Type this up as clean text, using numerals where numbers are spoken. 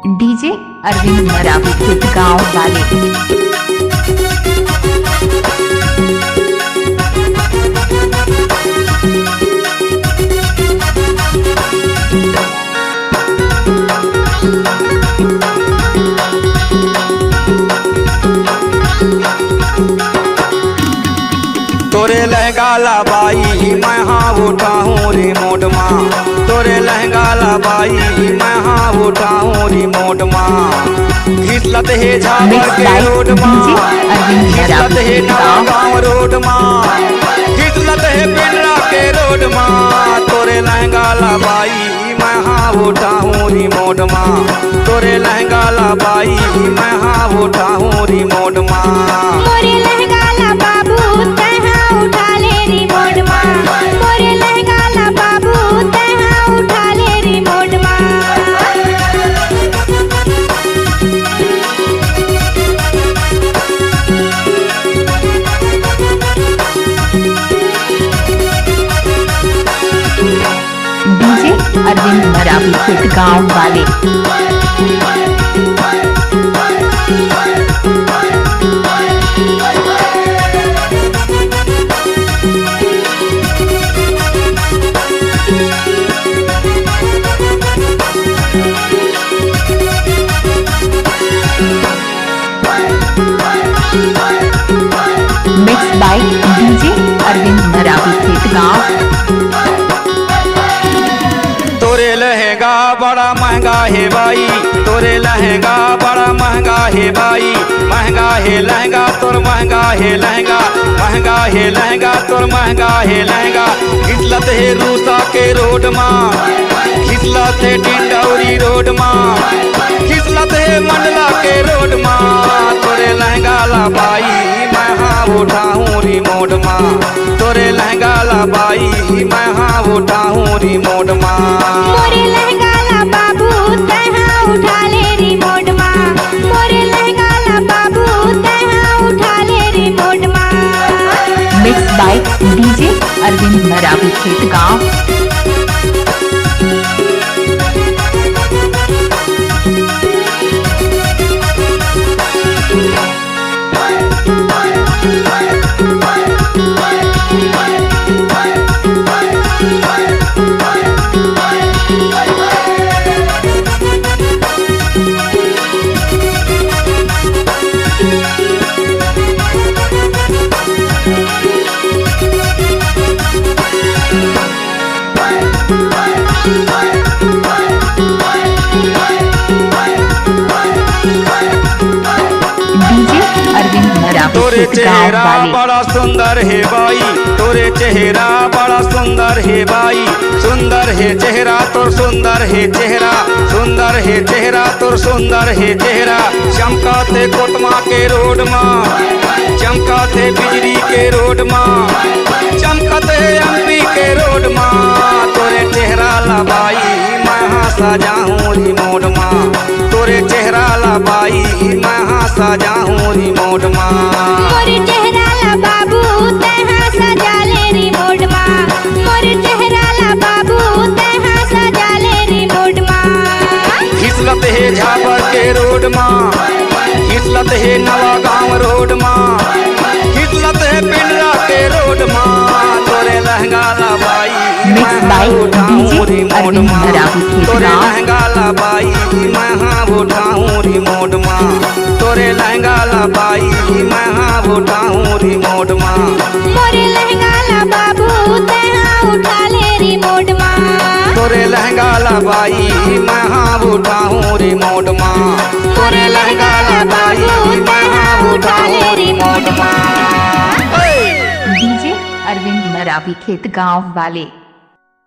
DJ Arvind Maravi खेत गाँव वाले। तोरे लहंगा ला बाई मैं हाँ उठाऊँ रिमोट माँ। तोरे लहंगा ला बाई मैं हाँ उठाऊँ रिमोट माँ। घिसलत है झाबर के रोड माँ, घिसलत है नवागांव रोड माँ, घिसलत है पिंडरा के रोड माँ। तोरे लहंगा ला बाई मैं हाँ उठाऊँ रिमोट माँ। तोरे लहंगा ला बाई मैं हाँ उठाऊँ रिमोट माँ। मोरे लहंगा ला बाबू तहाँ उठा ले रिमोट माँ। मोरे लहंगा ला बाबू तहाँ उठा ले रिमोट माँ। डीजे अरविंद मरावी खेत गाँव वाले। Mix by DJ Arvind Maravi खेत गाँव। तोरे लहंगा बड़ा महंगा है भाई, तोरे लहंगा बड़ा महंगा है भाई। महंगा है लहंगा तोर महंगा है लहंगा, महंगा है लहंगा तोर महंगा है लहंगा। घिसलत है रूसा के रोड माँ, घिसलत है डिंडौरी रोड माँ, घिसलत है मंडला के रोड माँ। तोरे लहंगा ला बाई मैं हाँ उठाऊँ रिमोट माँ। तोरे लहंगा ला बाई मैं हाँ उठाऊँ रिमोट माँ। मोरे लहंगा ला बाबू तहाँ उठा ले रिमोट माँ। मोरे लहंगा ला बाबू तहाँ उठा ले रिमोट माँ। Mix by DJ Arvind Maravi खेत गाँव। तोरे चेहरा बड़ा सुंदर है भाई, तोरे चेहरा बड़ा सुंदर है भाई। सुंदर है चेहरा तोर सुंदर है चेहरा, सुंदर है चेहरा तोर सुंदर है चेहरा। चमकाते कोटमा के रोड माँ, चमकाते बिजली के रोड माँ, चमकाते एमपी के रोड माँ। तोरे चेहरा ला बाई मैं हाँ सजाऊँ रिमोट माँ। तोरे चेहरा ला बाई मैं हाँ सजाऊँ रिमोट माँ। मोरे चेहरा ला बाबू तहाँ सजा ले रिमोट माँ। मोरे चेहरा ला बाबू तहाँ सजा ले रिमोट माँ। घिसलत है झाबर के रोड माँ, घिसलत है नवागांव रोड माँ, घिसलत है पिंडरा के रोड माँ। तोरे लहंगा ला बाई mix by DJ Arvind Maravi खेत तोरे गाँव। लहंगा ला बाई मैं हाँ उठाऊँ रिमोट माँ। तोरे लहंगा ला बाई मैं हाँ उठाऊँ रिमोट माँ। मोरे लहंगा ला बाबू तहाँ उठा ले रिमोट माँ। तोरे लहंगा ला बाई मैं हाँ उठाऊँ रिमोट माँ। तोरे लहंगा ला बाई मैं हाँ उठा ले रिमोट माँ। डीजे अरविंद मरावी खेत गाँव वाले।